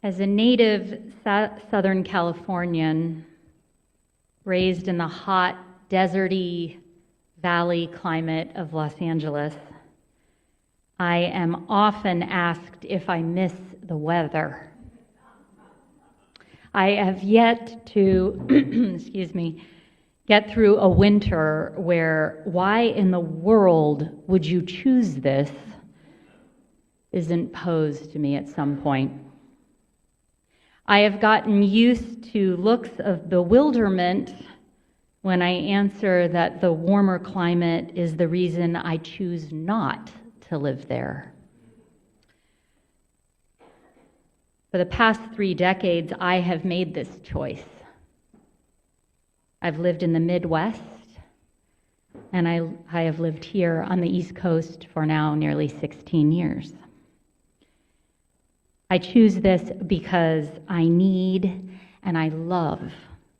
As a native Southern Californian, raised in the hot, deserty valley climate of Los Angeles, I am often asked if I miss the weather. I have yet to, excuse me, get through a winter where why in the world would you choose this isn't posed to me at some point. I have gotten used to looks of bewilderment when I answer that the warmer climate is the reason I choose not to live there. For the past 3 decades, I have made this choice. I've lived in the Midwest, and I have lived here on the East Coast for now nearly 16 years. I choose this because I need and I love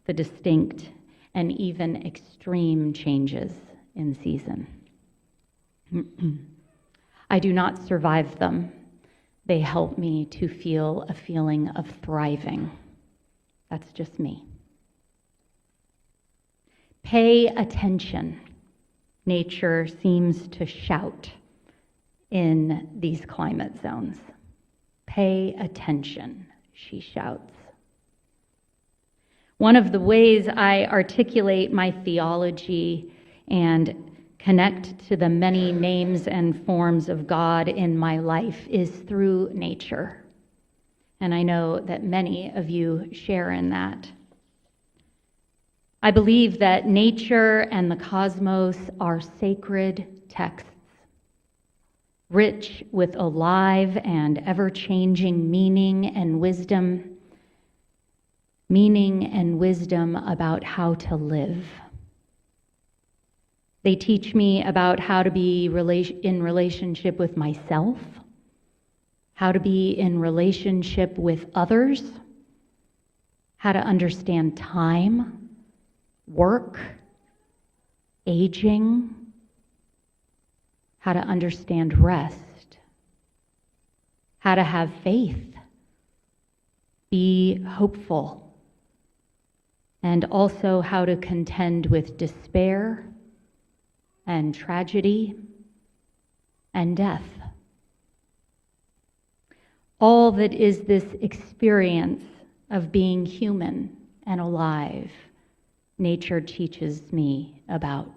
the distinct and even extreme changes in season. I do not survive them. They help me to feel a feeling of thriving. That's just me. Pay attention, nature seems to shout in these climate zones. Pay attention, she shouts. One of the ways I articulate my theology and connect to the many names and forms of God in my life is through nature. And I know that many of you share in that. I believe that nature and the cosmos are sacred texts, rich with alive and ever-changing meaning and wisdom about how to live. They teach me about how to be in relationship with myself, how to be in relationship with others, how to understand time, work, aging, how to understand rest, how to have faith, be hopeful, and also how to contend with despair and tragedy and death. All that is this experience of being human and alive, nature teaches me about.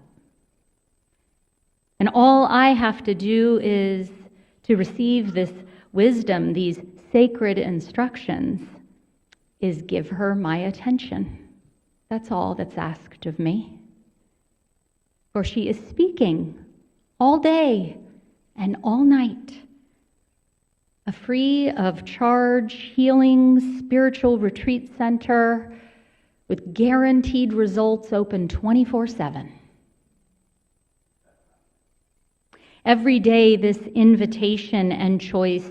And all I have to do is to receive this wisdom, these sacred instructions, is give her my attention. That's all that's asked of me. For she is speaking all day and all night. A free of charge, healing, spiritual retreat center with guaranteed results open 24/7. Every day, this invitation and choice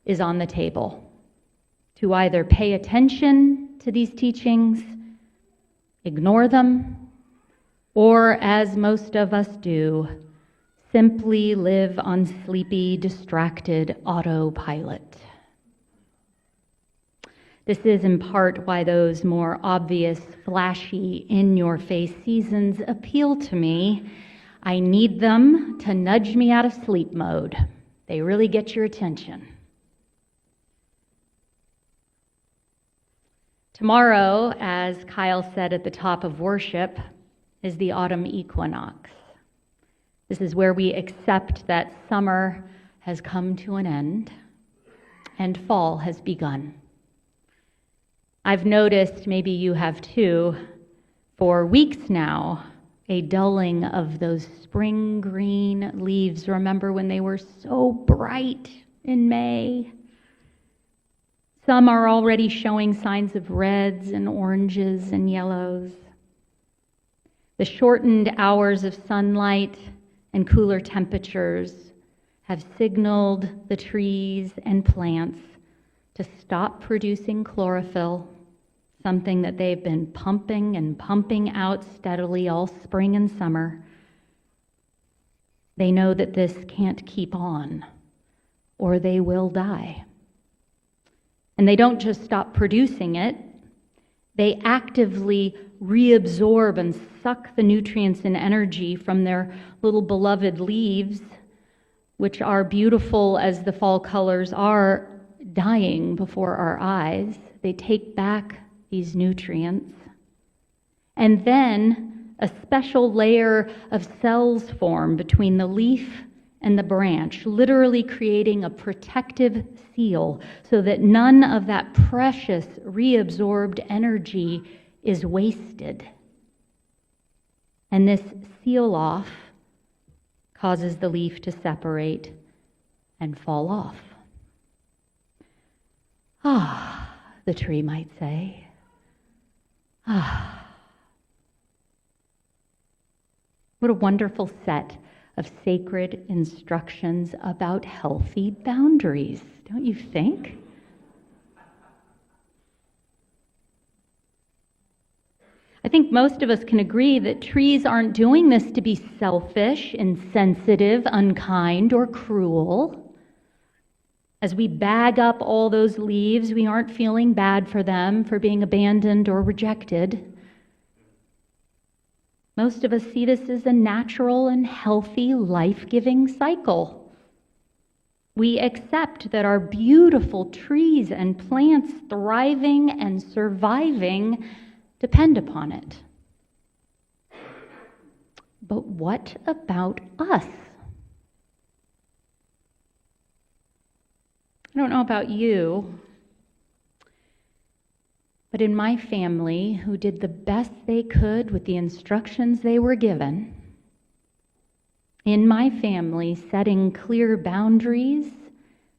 is on the table to either pay attention to these teachings, ignore them, or, as most of us do, simply live on sleepy, distracted autopilot. This is in part why those more obvious, flashy, in-your-face seasons appeal to me. I need them to nudge me out of sleep mode. They really get your attention. Tomorrow, as Kyle said at the top of worship, is the autumn equinox. This is where we accept that summer has come to an end and fall has begun. I've noticed, maybe you have too, for weeks now, a dulling of those spring green leaves. Remember when they were so bright in May? Some are already showing signs of reds and oranges and yellows. The shortened hours of sunlight and cooler temperatures have signaled the trees and plants to stop producing chlorophyll, something that they've been pumping and pumping out steadily all spring and summer. They know that this can't keep on, or they will die. And they don't just stop producing it, they actively reabsorb and suck the nutrients and energy from their little beloved leaves, which are beautiful as the fall colors are dying before our eyes. They take back these nutrients. And then a special layer of cells form between the leaf and the branch, literally creating a protective seal so that none of that precious reabsorbed energy is wasted. And this seal off causes the leaf to separate and fall off. Ah, the tree might say. Ah. What a wonderful set of sacred instructions about healthy boundaries, don't you think? I think most of us can agree that trees aren't doing this to be selfish, insensitive, unkind, or cruel. As we bag up all those leaves, we aren't feeling bad for them for being abandoned or rejected. Most of us see this as a natural and healthy, life-giving cycle. We accept that our beautiful trees and plants thriving and surviving depend upon it. But what about us? I don't know about you, but in my family, who did the best they could with the instructions they were given, in my family, setting clear boundaries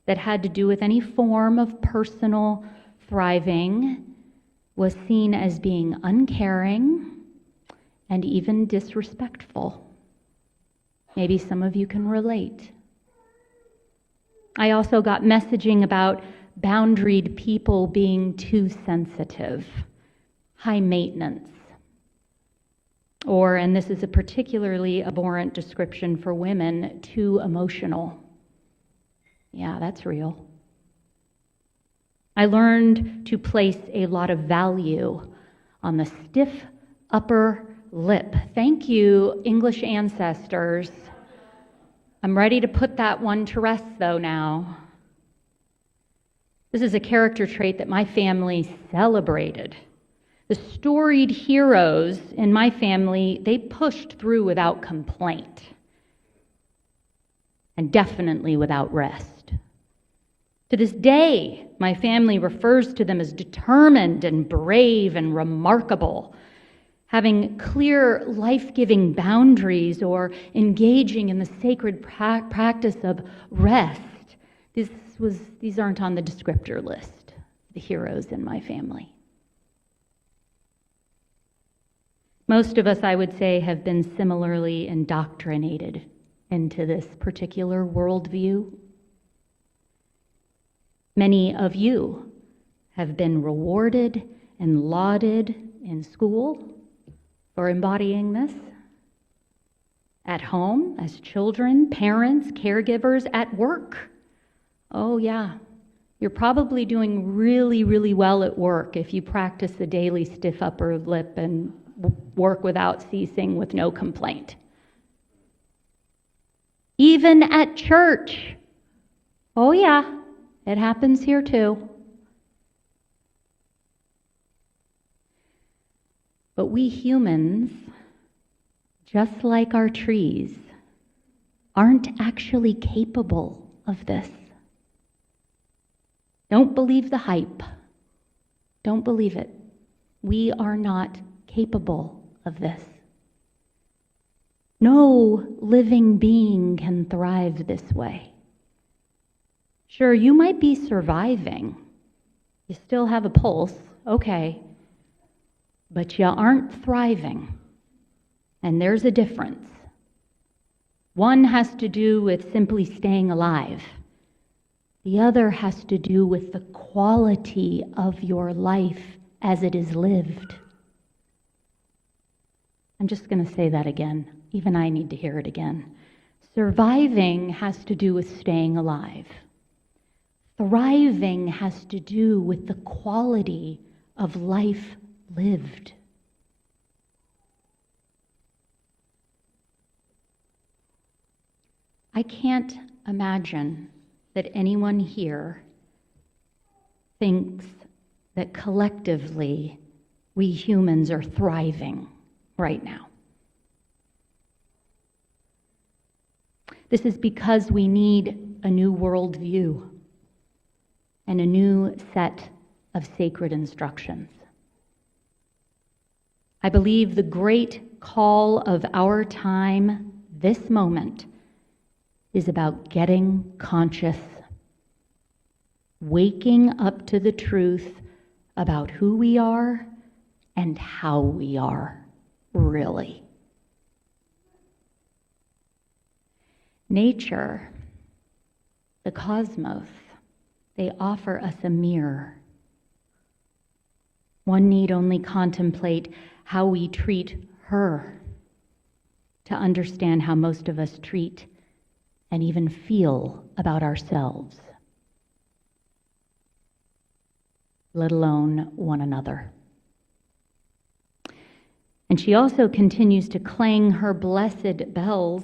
that had to do with any form of personal thriving was seen as being uncaring and even disrespectful. Maybe some of you can relate. I also got messaging about boundaried people being too sensitive, high maintenance, or, and this is a particularly abhorrent description for women, too emotional. Yeah, that's real. I learned to place a lot of value on the stiff upper lip. Thank you, English ancestors. I'm ready to put that one to rest, though, now. This is a character trait that my family celebrated. The storied heroes in my family, they pushed through without complaint, and definitely without rest. To this day, my family refers to them as determined and brave and remarkable, having clear life-giving boundaries or engaging in the sacred practice of rest. These aren't on the descriptor list, the heroes in my family. Most of us, I would say, have been similarly indoctrinated into this particular worldview. Many of you have been rewarded and lauded in school for embodying this. At home, as children, parents, caregivers, at work. Oh yeah, you're probably doing really, really well at work if you practice the daily stiff upper lip and work without ceasing with no complaint. Even at church. Oh yeah, it happens here too. But we humans, just like our trees, aren't actually capable of this. Don't believe the hype. Don't believe it. We are not capable of this. No living being can thrive this way. Sure, you might be surviving. You still have a pulse, okay. But you aren't thriving. And there's a difference. One has to do with simply staying alive. The other has to do with the quality of your life as it is lived. I'm just going to say that again. Even I need to hear it again. Surviving has to do with staying alive. Thriving has to do with the quality of life lived. I can't imagine that anyone here thinks that collectively we humans are thriving right now. This is because we need a new worldview and a new set of sacred instructions. I believe the great call of our time, this moment, is about getting conscious, waking up to the truth about who we are and how we are, really. Nature, the cosmos, they offer us a mirror. One need only contemplate how we treat her to understand how most of us treat and even feel about ourselves, let alone one another. And she also continues to clang her blessed bells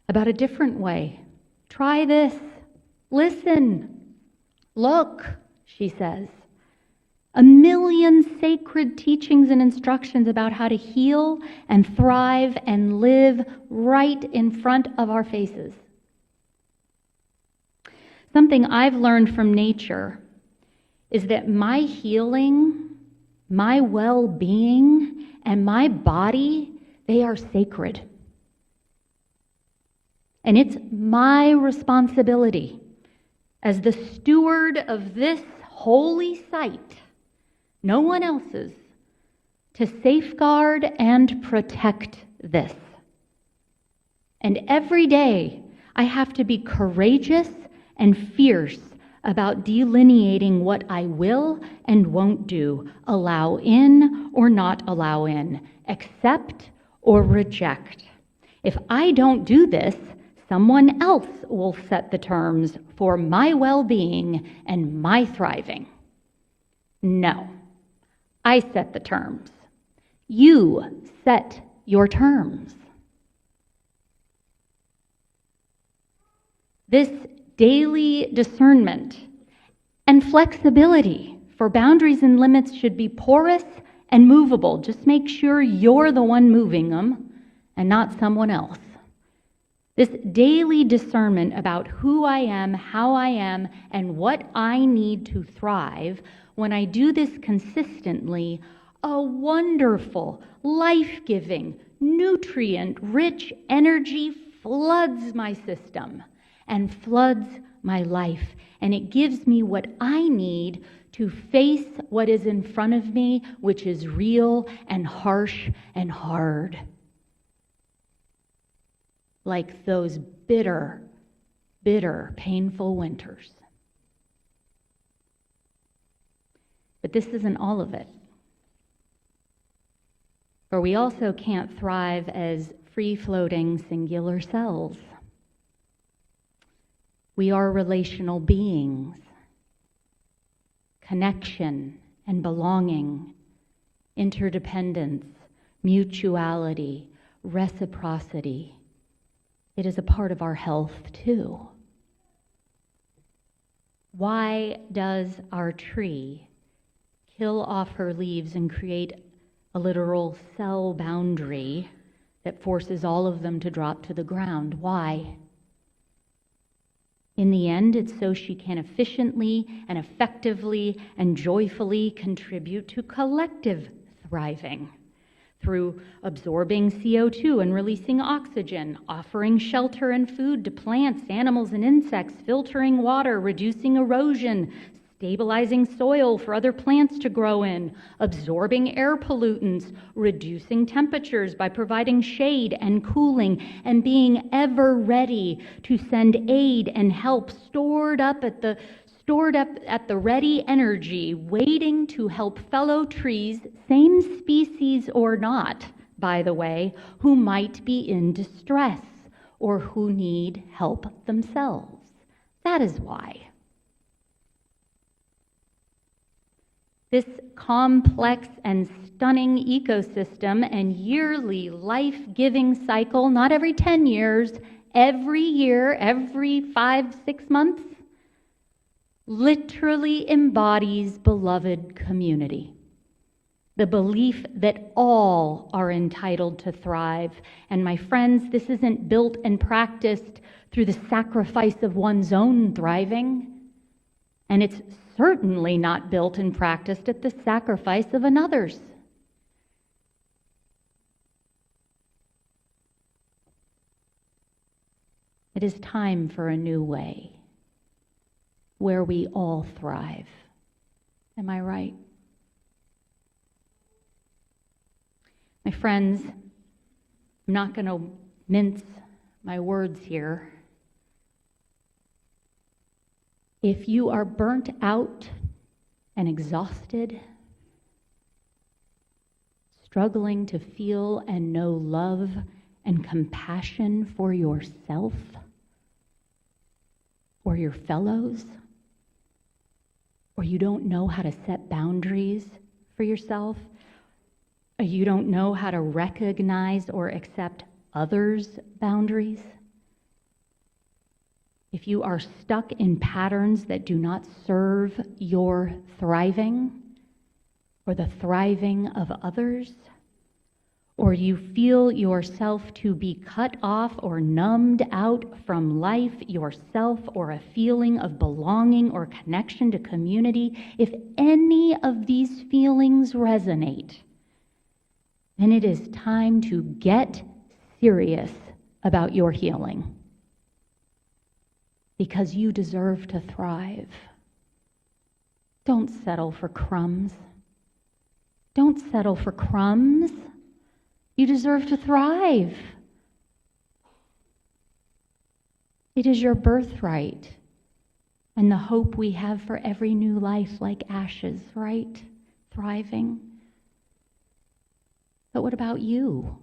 about a different way. Try this. Listen. Look, she says. 1,000,000 sacred teachings and instructions about how to heal and thrive and live right in front of our faces. Something I've learned from nature is that my healing, my well-being, and my body, they are sacred. And it's my responsibility as the steward of this holy site, no one else's, to safeguard and protect this. And every day I have to be courageous and fierce about delineating what I will and won't do, allow in or not allow in, accept or reject. If I don't do this, someone else will set the terms for my well-being and my thriving. No, I set the terms. You set your terms. This daily discernment and flexibility for boundaries and limits should be porous and movable. Just make sure you're the one moving them and not someone else. This daily discernment about who I am, how I am, and what I need to thrive, when I do this consistently, a wonderful, life-giving, nutrient-rich energy floods my system and floods my life, and it gives me what I need to face what is in front of me, which is real and harsh and hard. Like those bitter, bitter, painful winters. But this isn't all of it. For we also can't thrive as free-floating singular selves. We are relational beings. Connection and belonging, interdependence, mutuality, reciprocity. It is a part of our health too. Why does our tree kill off her leaves and create a literal cell boundary that forces all of them to drop to the ground? Why? In the end, it's so she can efficiently and effectively and joyfully contribute to collective thriving through absorbing CO2 and releasing oxygen, offering shelter and food to plants, animals, and insects, filtering water, reducing erosion, stabilizing soil for other plants to grow in, absorbing air pollutants, reducing temperatures by providing shade and cooling, and being ever ready to send aid and help stored up at the ready energy, waiting to help fellow trees, same species or not, by the way, who might be in distress or who need help themselves. That is why. This complex and stunning ecosystem and yearly life-giving cycle, not every 10 years, every year, every 5-6 months, literally embodies beloved community. The belief that all are entitled to thrive. And my friends, this isn't built and practiced through the sacrifice of one's own thriving. And it's certainly not built and practiced at the sacrifice of another's. It is time for a new way where we all thrive. Am I right? My friends, I'm not going to mince my words here. If you are burnt out and exhausted, struggling to feel and know love and compassion for yourself or your fellows, or you don't know how to set boundaries for yourself, or you don't know how to recognize or accept others' boundaries, if you are stuck in patterns that do not serve your thriving or the thriving of others, or you feel yourself to be cut off or numbed out from life, yourself, or a feeling of belonging or connection to community, if any of these feelings resonate, then it is time to get serious about your healing. Because you deserve to thrive. Don't settle for crumbs. Don't settle for crumbs. You deserve to thrive. It is your birthright and the hope we have for every new life like ashes, right? Thriving. But what about you?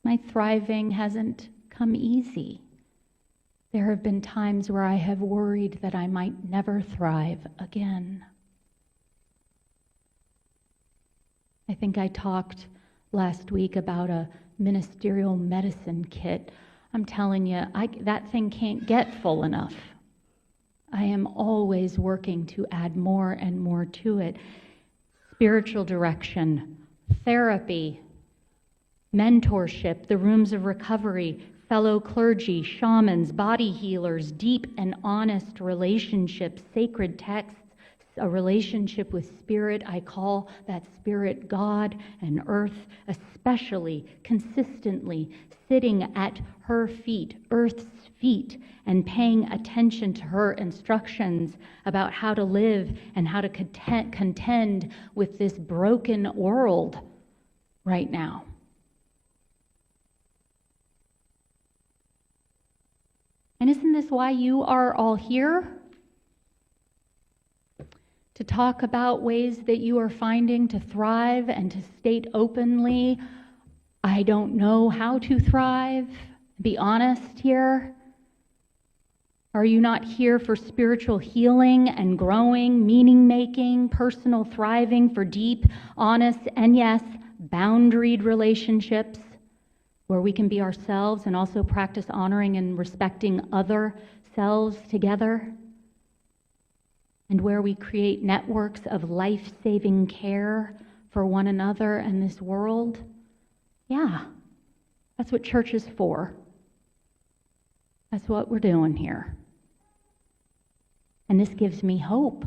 My thriving hasn't come easy. There have been times where I have worried that I might never thrive again. I think I talked last week about a ministerial medicine kit. I'm telling you, that thing can't get full enough. I am always working to add more and more to it. Spiritual direction, therapy, mentorship, the rooms of recovery, fellow clergy, shamans, body healers, deep and honest relationships, sacred texts, a relationship with spirit. I call that spirit God and earth, especially consistently sitting at her feet, earth's feet, and paying attention to her instructions about how to live and how to contend with this broken world right now. And isn't this why you are all here? To talk about ways that you are finding to thrive and to state openly, I don't know how to thrive. Be honest here. Are you not here for spiritual healing and growing, meaning-making, personal thriving, for deep, honest, and yes, boundaried relationships where we can be ourselves and also practice honoring and respecting other selves together? And where we create networks of life-saving care for one another and this world? Yeah, that's what church is for. That's what we're doing here. And this gives me hope,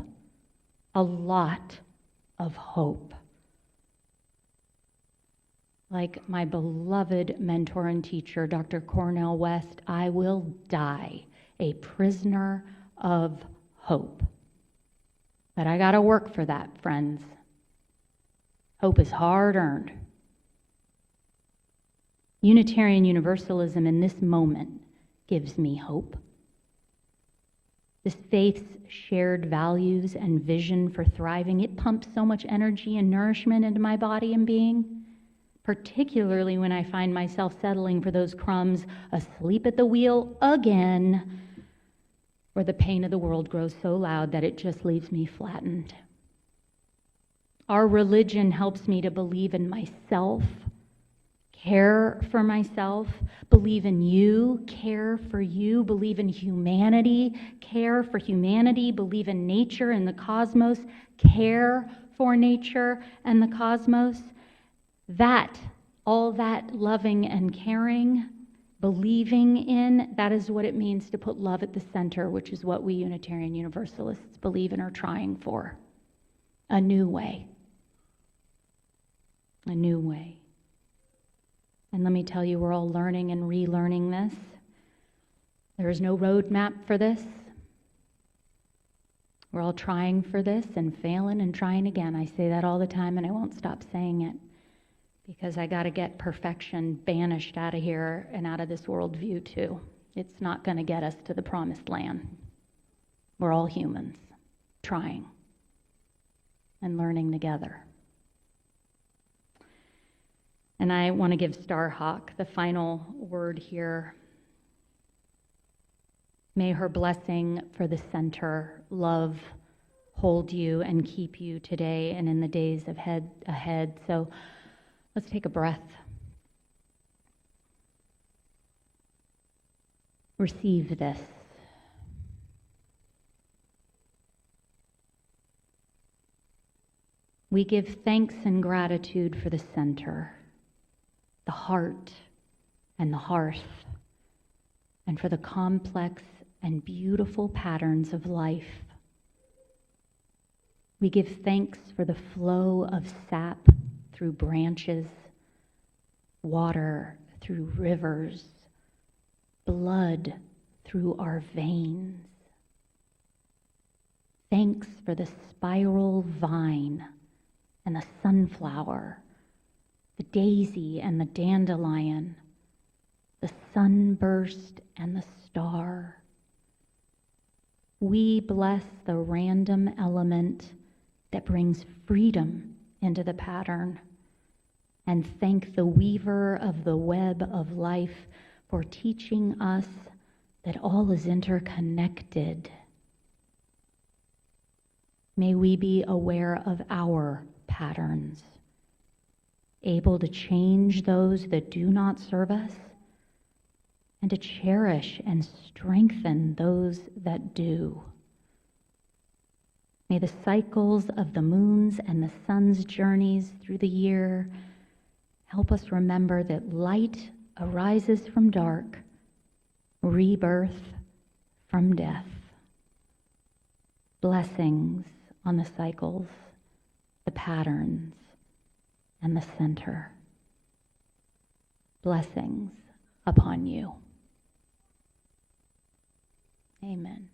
a lot of hope. Like my beloved mentor and teacher, Dr. Cornell West, I will die a prisoner of hope. But I got to work for that, friends. Hope is hard-earned. Unitarian-Universalism in this moment gives me hope. This faith's shared values and vision for thriving, it pumps so much energy and nourishment into my body and being, particularly when I find myself settling for those crumbs, asleep at the wheel again, where the pain of the world grows so loud that it just leaves me flattened. Our religion helps me to believe in myself, care for myself, believe in you, care for you, believe in humanity, care for humanity, believe in nature and the cosmos, care for nature and the cosmos. All that loving and caring, believing in, that is what it means to put love at the center, which is what we Unitarian Universalists believe and are trying for. A new way. A new way. And let me tell you, we're all learning and relearning this. There is no roadmap for this. We're all trying for this and failing and trying again. I say that all the time and I won't stop saying it because I got to get perfection banished out of here and out of this worldview too. It's not going to get us to the promised land. We're all humans trying and learning together. And I want to give Starhawk the final word here. May her blessing for the center, love, hold you and keep you today and in the days ahead. So let's take a breath. Receive this. We give thanks and gratitude for the center, the heart and the hearth, and for the complex and beautiful patterns of life. We give thanks for the flow of sap through branches, water through rivers, blood through our veins. Thanks for the spiral vine and the sunflower, the daisy and the dandelion, the sunburst and the star. We bless the random element that brings freedom into the pattern and thank the weaver of the web of life for teaching us that all is interconnected. May we be aware of our patterns, able to change those that do not serve us, and to cherish and strengthen those that do. May the cycles of the moon's and the sun's journeys through the year help us remember that light arises from dark, rebirth from death. Blessings on the cycles, the patterns, and the center. Blessings upon you. Amen.